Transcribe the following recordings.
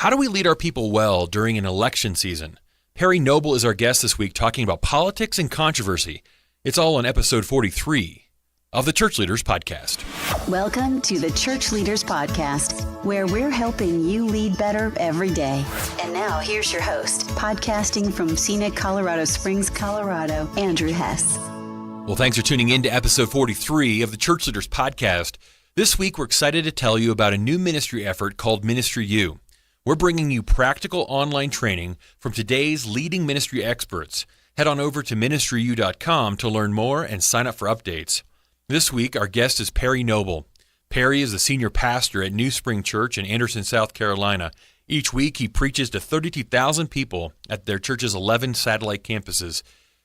How do we lead our people well during an election season? Perry Noble is our guest this week talking about politics and controversy. It's all on episode 43 of the Church Leaders Podcast. Welcome to the Church Leaders Podcast, where we're helping you lead better every day. And now here's your host, podcasting from scenic Colorado Springs, Colorado, Andrew Hess. Well, thanks for tuning in to episode 43 of the Church Leaders Podcast. This week, we're excited to tell you about a new ministry effort called Ministry U. We're bringing you practical online training from today's leading ministry experts. Head on over to ChurchLeaders.com to learn more and sign up for updates. This week, our guest is Perry Noble. Perry is the senior pastor at New Spring Church in Anderson, South Carolina. Each week, he preaches to 32,000 people at their church's 11 satellite campuses.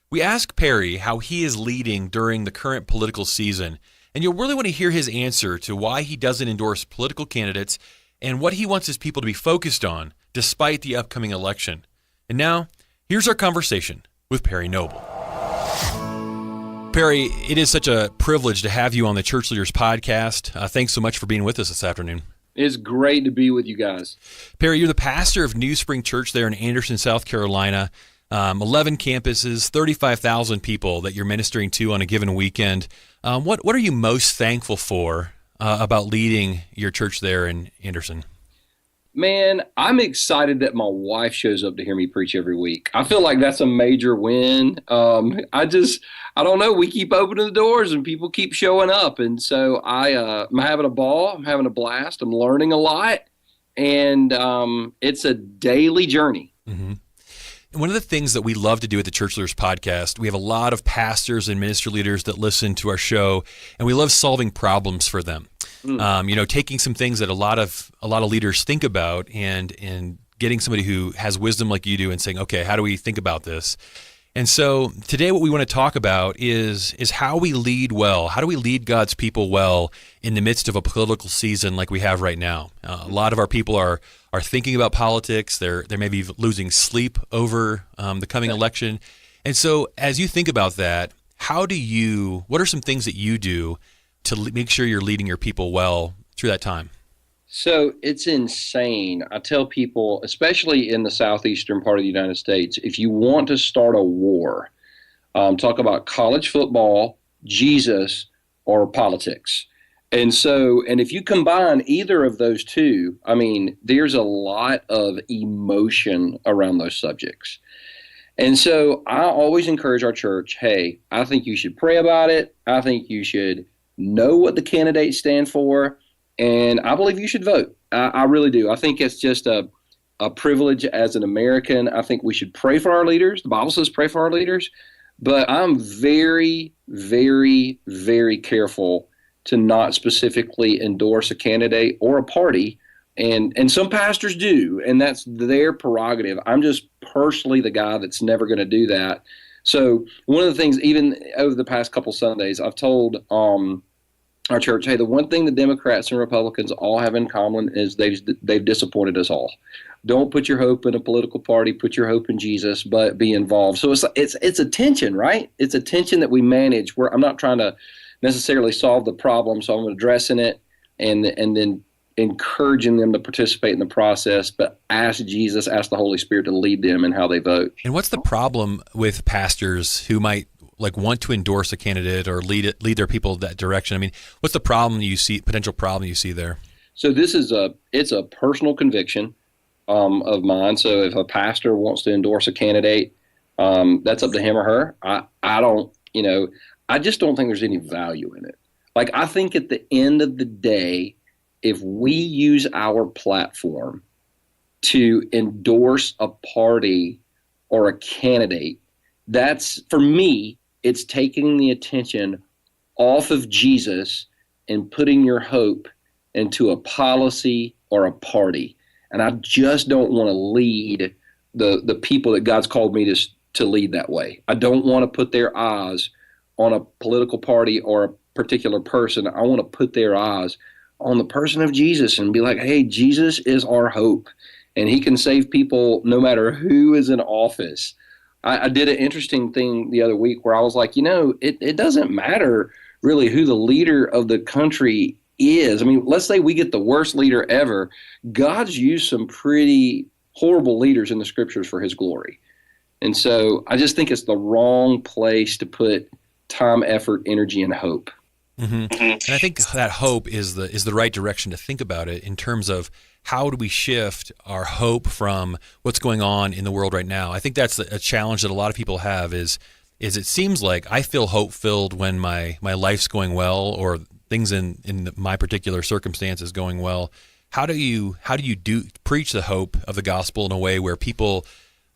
We ask Perry how he is leading during the current political season, and you'll really want to hear his answer to why he doesn't endorse political candidates and what he wants his people to be focused on despite the upcoming election. And now, here's our conversation with Perry Noble. Perry, it is such a privilege to have you on the Church Leaders Podcast. Thanks so much for being with us this afternoon. It's great to be with you guys. Perry, you're the pastor of New Spring Church there in Anderson, South Carolina. 11 campuses, 35,000 people that you're ministering to on a given weekend. What are you most thankful for about leading your church there in Anderson? Man, I'm excited that my wife shows up to hear me preach every week. I feel like that's a major win. I don't know. We keep opening the doors and people keep showing up. And so I'm having a ball. I'm having a blast. I'm learning a lot. And it's a daily journey. Mm-hmm. One of the things that we love to do at the Church Leaders Podcast, we have a lot of pastors and ministry leaders that listen to our show, and we love solving problems for them. Taking some things that a lot of leaders think about and getting somebody who has wisdom like you do and saying, okay, how do we think about this? And so today what we want to talk about is how we lead well. How do we lead God's people well in the midst of a political season like we have right now? A lot of our people are thinking about politics. They're maybe losing sleep over the coming election. And so as you think about that, what are some things that you do to make sure you're leading your people well through that time? So it's insane. I tell people, especially in the southeastern part of the United States, if you want to start a war, talk about college football, Jesus, or politics. And if you combine either of those two, I mean, there's a lot of emotion around those subjects. And so I always encourage our church, hey, I think you should pray about it. I think you should know what the candidates stand for. And I believe you should vote. I really do. I think it's just a privilege as an American. I think we should pray for our leaders. The Bible says pray for our leaders. But I'm very, very, very careful to not specifically endorse a candidate or a party. And some pastors do, and that's their prerogative. I'm just personally the guy that's never going to do that. So one of the things, even over the past couple Sundays, I've told our church, hey, the one thing the Democrats and Republicans all have in common is they've disappointed us all. Don't put your hope in a political party. Put your hope in Jesus, but be involved. So it's a tension, right? It's a tension that we manage. Where I'm not trying to necessarily solve the problem, so I'm addressing it and then encouraging them to participate in the process, but ask Jesus, ask the Holy Spirit to lead them in how they vote. And what's the problem with pastors who might want to endorse a candidate or lead their people that direction? I mean, what's the potential problem you see there? So it's a personal conviction of mine. So if a pastor wants to endorse a candidate, that's up to him or her. I just don't think there's any value in it. Like, I think at the end of the day, if we use our platform to endorse a party or a candidate, that's, for me, it's taking the attention off of Jesus and putting your hope into a policy or a party. And I just don't want to lead the people that God's called me to lead that way. I don't want to put their eyes on a political party or a particular person. I want to put their eyes on the person of Jesus and be like, hey, Jesus is our hope, and he can save people no matter who is in office. I did an interesting thing the other week where I was like, it doesn't matter really who the leader of the country is, I mean, let's say we get the worst leader ever. God's used some pretty horrible leaders in the scriptures for his glory. And so I just think it's the wrong place to put time, effort, energy, and hope. And I think that hope is the right direction to think about it in terms of how do we shift our hope from what's going on in the world right now. I think that's a challenge that a lot of people have is it seems like I feel hope-filled when my life's going well or things in my particular circumstances going well. How do you preach the hope of the gospel in a way where people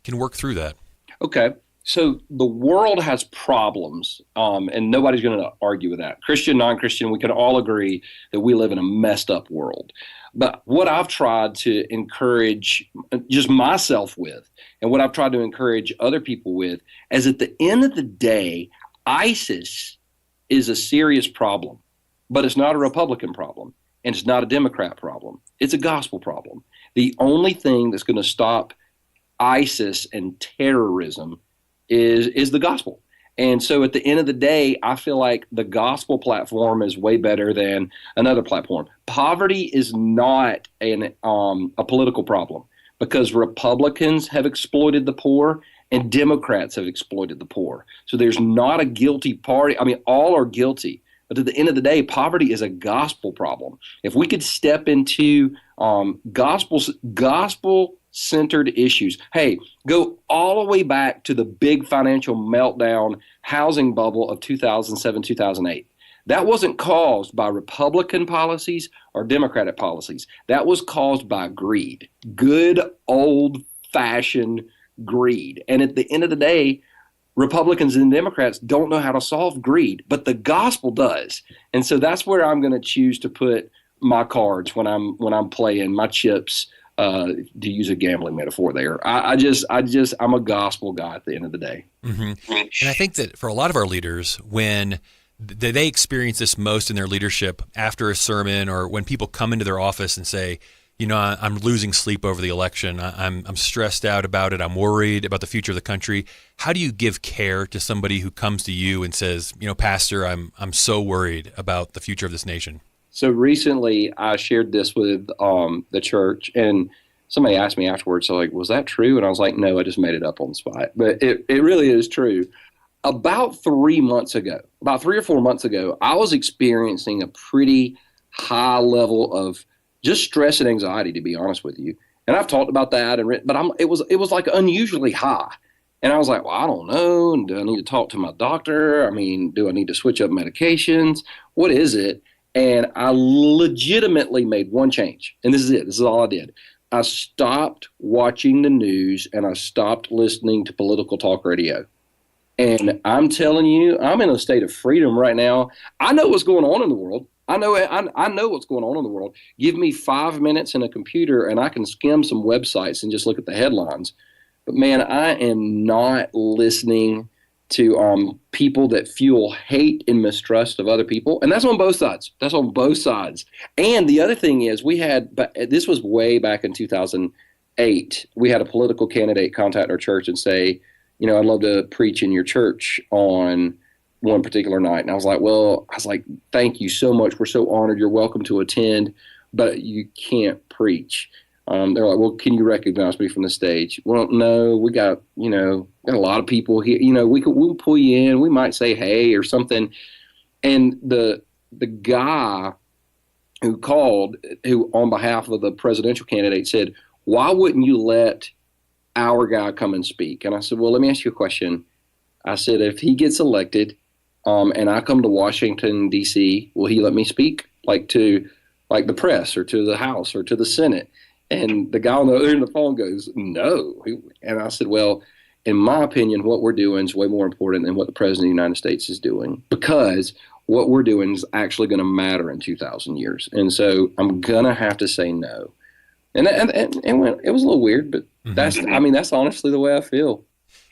can work through that? Okay. So the world has problems, and nobody's going to argue with that. Christian, non-Christian, we can all agree that we live in a messed up world. But what I've tried to encourage just myself with, and what I've tried to encourage other people with, is at the end of the day, ISIS is a serious problem, but it's not a Republican problem, and it's not a Democrat problem. It's a gospel problem. The only thing that's going to stop ISIS and terrorism is the gospel. And so at the end of the day, I feel like the gospel platform is way better than another platform. Poverty is not a political problem because Republicans have exploited the poor and Democrats have exploited the poor. So there's not a guilty party. I mean, all are guilty. But at the end of the day, poverty is a gospel problem. If we could step into gospel-centered issues. Hey, go all the way back to the big financial meltdown housing bubble of 2007, 2008. That wasn't caused by Republican policies or Democratic policies. That was caused by greed, good old-fashioned greed. And at the end of the day, Republicans and Democrats don't know how to solve greed, but the gospel does. And so that's where I'm going to choose to put my cards when I'm playing my chips, to use a gambling metaphor there. I'm a gospel guy at the end of the day. And I think that for a lot of our leaders, when they experience this most in their leadership after a sermon or when people come into their office and say, you know, I'm losing sleep over the election. I'm stressed out about it. I'm worried about the future of the country. How do you give care to somebody who comes to you and says, you know, Pastor, I'm so worried about the future of this nation? So recently I shared this with the church, and somebody asked me afterwards, so like, was that true? And I was like, no, I just made it up on the spot. But it really is true. About 3 or 4 months ago, I was experiencing a pretty high level of just stress and anxiety, to be honest with you. And I've talked about that, but it was like unusually high. And I was like, well, I don't know. And do I need to talk to my doctor? I mean, do I need to switch up medications? What is it? And I legitimately made one change. And this is it. This is all I did. I stopped watching the news and I stopped listening to political talk radio. And I'm telling you, I'm in a state of freedom right now. I know what's going on in the world. I know what's going on in the world. Give me 5 minutes in a computer and I can skim some websites and just look at the headlines. But man, I am not listening to people that fuel hate and mistrust of other people. And that's on both sides. And the other thing is this was way back in 2008. We had a political candidate contact our church and say, you know, I'd love to preach in your church on one particular night. And I was like, thank you so much. We're so honored. You're welcome to attend, but you can't preach. They're like, well, can you recognize me from the stage? Well, no, we got a lot of people here. You know, we'll pull you in. We might say hey or something. And the guy who called, who on behalf of the presidential candidate said, why wouldn't you let our guy come and speak? And I said, well, let me ask you a question. I said, if he gets elected, and I come to Washington, D.C., will he let me speak to the press or to the House or to the Senate? And the guy on the other end of the phone goes, no. And I said, well, in my opinion, what we're doing is way more important than what the President of the United States is doing, because what we're doing is actually going to matter in 2,000 years. And so I'm going to have to say no. And it was a little weird, but that's honestly the way I feel.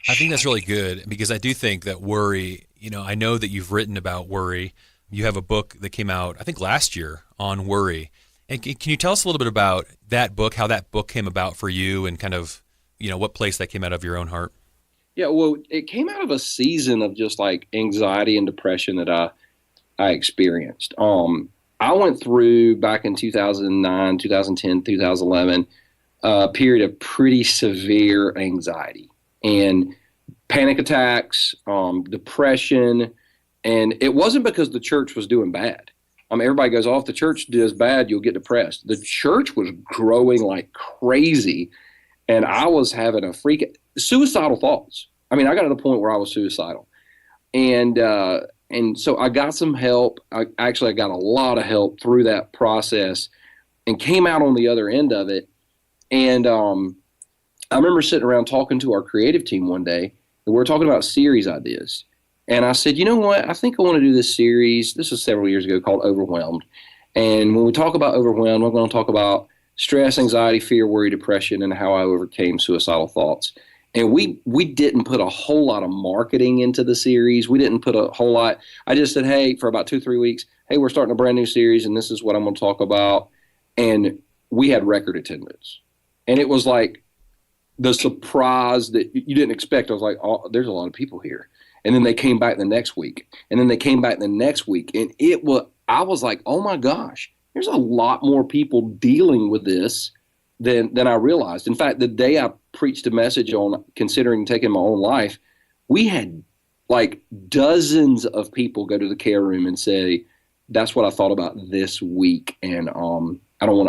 I think that's really good, because I do think that worry, you know, I know that you've written about worry. You have a book that came out, I think last year, on worry. And can you tell us a little bit about that book, how that book came about for you, and kind of, you know, what place that came out of your own heart? Yeah, well, it came out of a season of just like anxiety and depression that I experienced. I went through back in 2009, 2010, 2011, a period of pretty severe anxiety and panic attacks, depression. And it wasn't because the church was doing bad. Everybody goes, if the church does bad, you'll get depressed. The church was growing like crazy, and I was having suicidal thoughts. I got to the point where I was suicidal. And so I got some help. I got a lot of help through that process and came out on the other end of it. And I remember sitting around talking to our creative team one day, and we were talking about series ideas. And I said, you know what? I think I want to do this series. This was several years ago, called Overwhelmed. And when we talk about overwhelmed, we're going to talk about stress, anxiety, fear, worry, depression, and how I overcame suicidal thoughts. And we didn't put a whole lot of marketing into the series. We didn't put a whole lot. I just said, hey, for about 2-3 weeks, hey, we're starting a brand new series, and this is what I'm going to talk about. And we had record attendance. And it was like the surprise that you didn't expect. I was like, oh, there's a lot of people here. And then they came back the next week. And then they came back the next week. And I was like, oh my gosh, there's a lot more people dealing with this than I realized. In fact, the day I preached a message on considering taking my own life, we had like dozens of people go to the care room and say, that's what I thought about this week. And I don't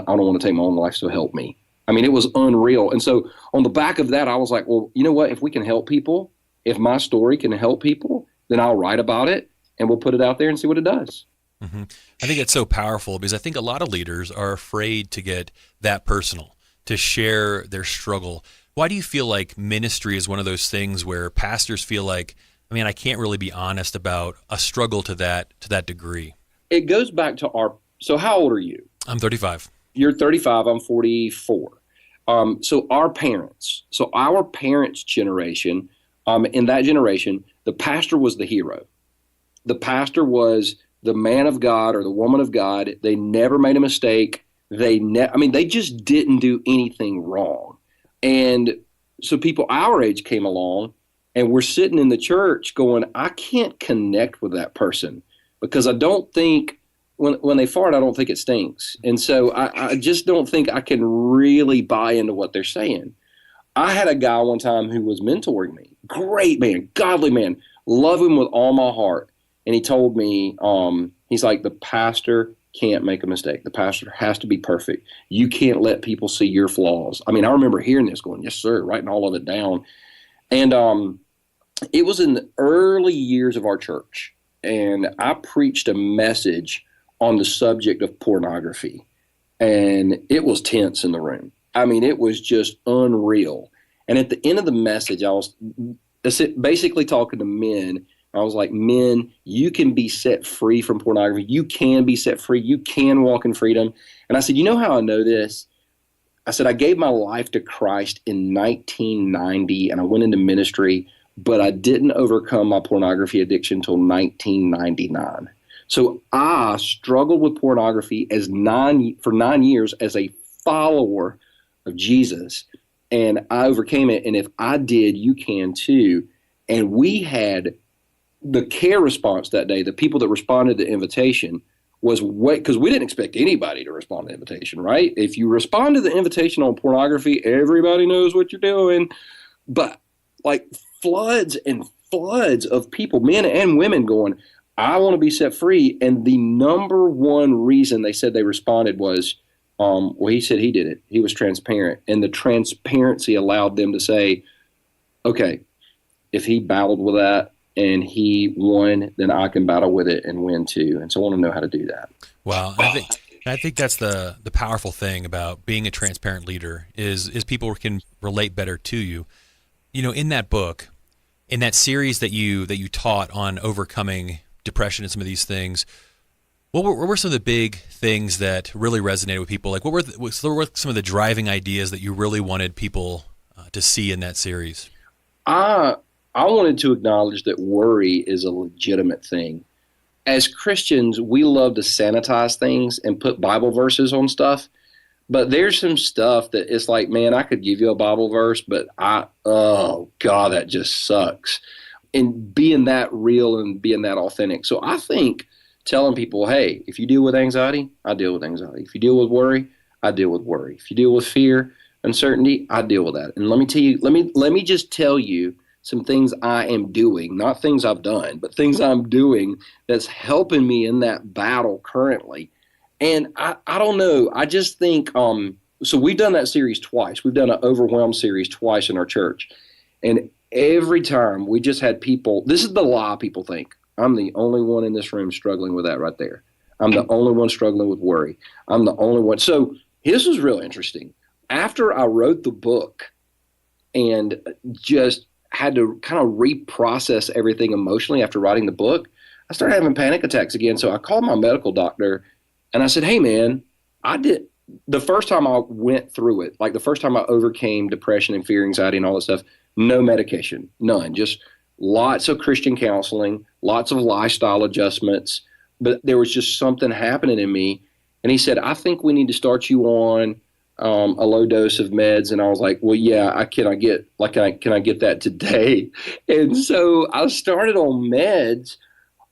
want to take my own life, so help me. It was unreal. And so on the back of that, I was like, well, you know what? If we can help people, if my story can help people, then I'll write about it and we'll put it out there and see what it does. Mm-hmm. I think it's so powerful because I think a lot of leaders are afraid to get that personal, to share their struggle. Why do you feel like ministry is one of those things where pastors feel like, I can't really be honest about a struggle to that degree? It goes back to so how old are you? I'm 35. You're 35, I'm 44. So our parents generation, in that generation, the pastor was the hero. The pastor was the man of God or the woman of God. They never made a mistake. They just didn't do anything wrong. And so people our age came along and we're sitting in the church going, I can't connect with that person because I don't think when they fart, I don't think it stinks. And so I just don't think I can really buy into what they're saying. I had a guy one time who was mentoring me. Great man, godly man, love him with all my heart. And he told me, he's like, the pastor can't make a mistake. The pastor has to be perfect. You can't let people see your flaws. I remember hearing this going, yes, sir, writing all of it down. And it was in the early years of our church. And I preached a message on the subject of pornography. And it was tense in the room. It was just unreal. And at the end of the message, I was basically talking to men. I was like, men, you can be set free from pornography. You can be set free. You can walk in freedom. And I said, you know how I know this? I said, I gave my life to Christ in 1990 and I went into ministry, but I didn't overcome my pornography addiction until 1999. So I struggled with pornography for 9 years as a follower of Jesus, and I overcame it. And if I did, you can too. And we had the care response that day. The people that responded to the invitation was because we didn't expect anybody to respond to the invitation, right? If you respond to the invitation on pornography, everybody knows what you're doing. But like floods and floods of people, men and women going, I want to be set free. And the number one reason they said they responded was, he said he did it. He was transparent. And the transparency allowed them to say, okay, if he battled with that and he won, then I can battle with it and win too. And so I want to know how to do that. Wow. I think that's the powerful thing about being a transparent leader is people can relate better to you. In that book, in that series that you taught on overcoming depression and some of these things, what were some of the big things that really resonated with people? Like what were some of the driving ideas that you really wanted people to see in that series? I wanted to acknowledge that worry is a legitimate thing. As Christians, we love to sanitize things and put Bible verses on stuff, but there's some stuff that it's like, man, I could give you a Bible verse, but oh God, that just sucks. And being that real and being that authentic. So I think telling people, hey, if you deal with anxiety, I deal with anxiety. If you deal with worry, I deal with worry. If you deal with fear, uncertainty, I deal with that. And let me tell you, let me just tell you some things I am doing, not things I've done, but things I'm doing that's helping me in that battle currently. And I don't know. I just think, so we've done that series twice. We've done an Overwhelmed series twice in our church. And every time we just had people, this is the lie people think. I'm the only one in this room struggling with that right there. I'm the only one struggling with worry. I'm the only one. So this was real interesting. After I wrote the book and just had to kind of reprocess everything emotionally after writing the book, I started having panic attacks again. So I called my medical doctor and I said, hey, man, the first time I went through it, like the first time I overcame depression and fear, anxiety and all that stuff, no medication, none, just lots of Christian counseling, lots of lifestyle adjustments. But there was just something happening in me. And he said, I think we need to start you on a low dose of meds. And I was like, well, yeah, can I get that today? And so I started on meds.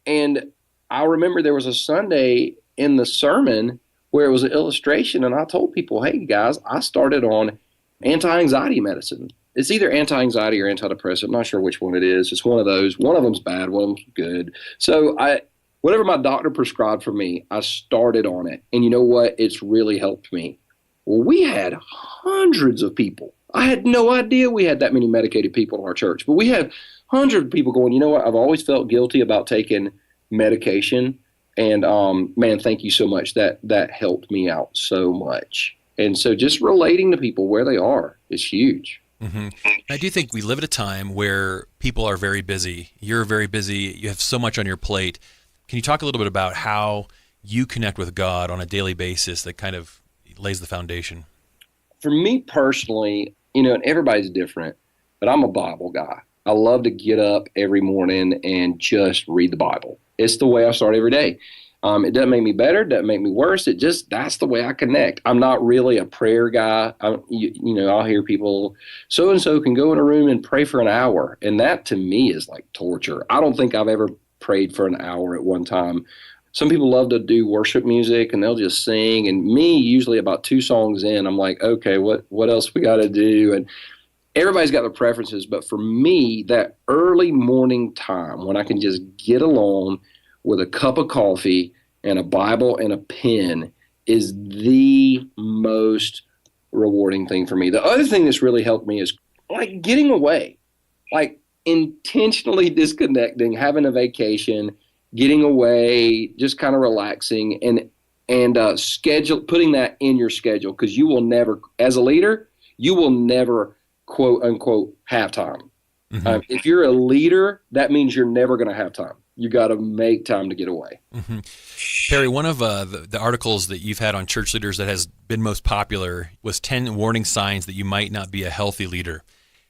And I remember there was a Sunday in the sermon where it was an illustration. And I told people, hey, guys, I started on anti-anxiety medicine. It's either anti-anxiety or antidepressant. I'm not sure which one it is. It's one of those. One of them's bad. One of them's good. So whatever my doctor prescribed for me, I started on it. And you know what? It's really helped me. Well, we had hundreds of people. I had no idea we had that many medicated people in our church. But we had hundreds of people going, you know what? I've always felt guilty about taking medication. And, man, thank you so much. That helped me out so much. And so just relating to people where they are is huge. Mm-hmm. I do think we live at a time where people are very busy. You're very busy. You have so much on your plate. Can you talk a little bit about how you connect with God on a daily basis that kind of lays the foundation? For me personally, and everybody's different, but I'm a Bible guy. I love to get up every morning and just read the Bible. It's the way I start every day. It doesn't make me better, it doesn't make me worse. That's the way I connect. I'm not really a prayer guy. I'll hear people, so-and-so can go in a room and pray for an hour. And that to me is like torture. I don't think I've ever prayed for an hour at one time. Some people love to do worship music and they'll just sing. And me, usually about 2 songs in, I'm like, okay, what else we got to do? And everybody's got their preferences. But for me, that early morning time when I can just get alone with a cup of coffee and a Bible and a pen is the most rewarding thing for me. The other thing that's really helped me is like getting away, like intentionally disconnecting, having a vacation, getting away, just kind of relaxing and putting that in your schedule, because you will never, as a leader, you will never quote unquote have time. Mm-hmm. If you're a leader, that means you're never going to have time. You got to make time to get away. Mm-hmm. Perry, one of the articles that you've had on Church Leaders that has been most popular was 10 warning signs that you might not be a healthy leader.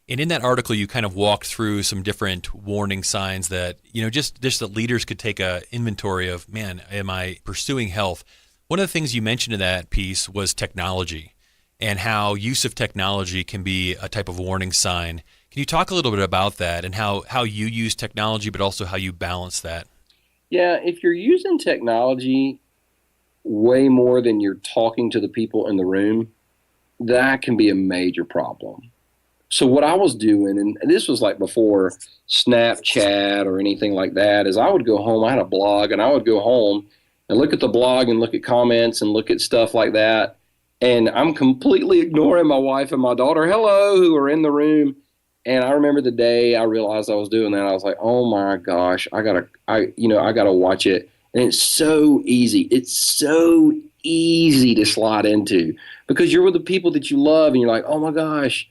And in that article, you kind of walked through some different warning signs that, just that leaders could take a inventory of, man, am I pursuing health? One of the things you mentioned in that piece was technology and how use of technology can be a type of warning sign. Can you talk a little bit about that and how you use technology, but also how you balance that? Yeah, if you're using technology way more than you're talking to the people in the room, that can be a major problem. So what I was doing, and this was like before Snapchat or anything like that, is I would go home. I had a blog, and I would go home and look at the blog and look at comments and look at stuff like that. And I'm completely ignoring my wife and my daughter, who are in the room. And I remember the day I realized I was doing that, I was like, oh my gosh, I gotta watch it. And it's so easy. It's so easy to slide into because you're with the people that you love and you're like, oh my gosh,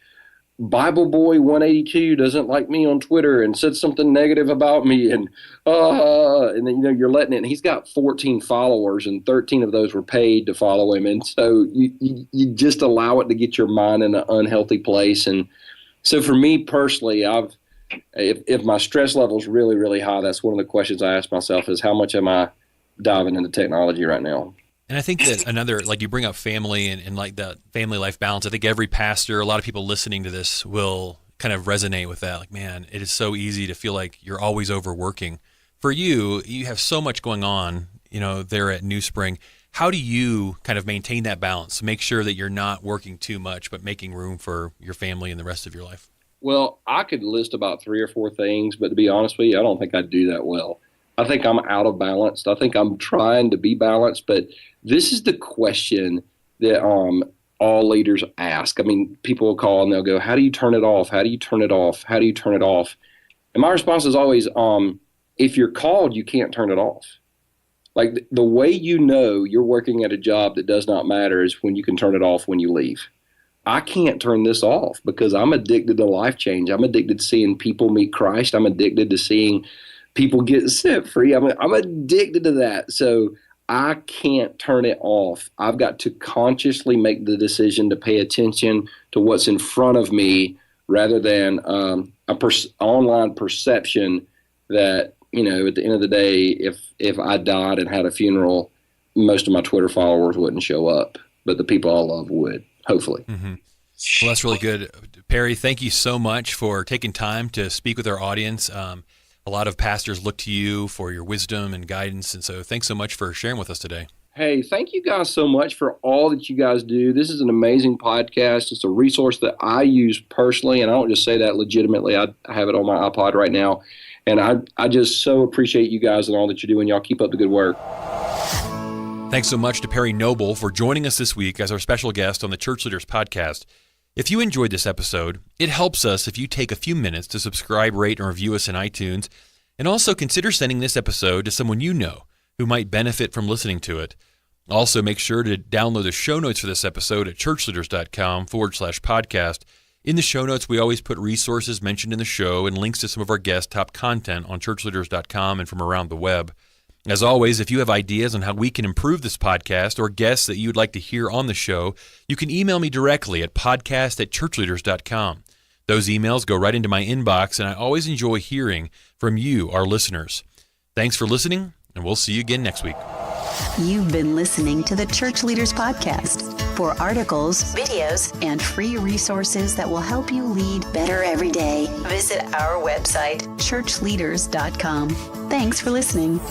Bible Boy 182 doesn't like me on Twitter and said something negative about me. And then, you're letting it. And he's got 14 followers and 13 of those were paid to follow him. And so you just allow it to get your mind in an unhealthy place. And so for me personally, if my stress level is really, really high, that's one of the questions I ask myself is how much am I diving into technology right now? And I think that another, like you bring up family and like the family life balance, I think every pastor, a lot of people listening to this will kind of resonate with that. Like, man, it is so easy to feel like you're always overworking. For you, you have so much going on there at New Spring. How do you kind of maintain that balance? Make sure that you're not working too much, but making room for your family and the rest of your life? Well, I could list about 3 or 4 things, but to be honest with you, I don't think I'd do that well. I think I'm out of balance. I think I'm trying to be balanced, but this is the question that all leaders ask. I mean, people will call and they'll go, how do you turn it off? How do you turn it off? How do you turn it off? And my response is always, if you're called, you can't turn it off. Like the way you're working at a job that does not matter is when you can turn it off when you leave. I can't turn this off because I'm addicted to life change. I'm addicted to seeing people meet Christ. I'm addicted to seeing people get set free. I'm addicted to that. So I can't turn it off. I've got to consciously make the decision to pay attention to what's in front of me rather than online perception that, at the end of the day, if I died and had a funeral, most of my Twitter followers wouldn't show up, but the people I love would, hopefully. Mm-hmm. Well, that's really good. Perry, thank you so much for taking time to speak with our audience. A lot of pastors look to you for your wisdom and guidance, and so thanks so much for sharing with us today. Hey, thank you guys so much for all that you guys do. This is an amazing podcast. It's a resource that I use personally, and I don't just say that legitimately. I have it on my iPod right now, and I just so appreciate you guys and all that you're doing. Y'all keep up the good work. Thanks so much to Perry Noble for joining us this week as our special guest on the Church Leaders Podcast. If you enjoyed this episode, it helps us if you take a few minutes to subscribe, rate, and review us in iTunes, and also consider sending this episode to someone you know who might benefit from listening to it. Also, make sure to download the show notes for this episode at ChurchLeaders.com/podcast. In the show notes, we always put resources mentioned in the show and links to some of our guests' top content on ChurchLeaders.com and from around the web. As always, if you have ideas on how we can improve this podcast or guests that you would like to hear on the show, you can email me directly at podcast@ChurchLeaders.com. Those emails go right into my inbox, and I always enjoy hearing from you, our listeners. Thanks for listening, and we'll see you again next week. You've been listening to the Church Leaders Podcast. For articles, videos, and free resources that will help you lead better every day, visit our website, ChurchLeaders.com. Thanks for listening.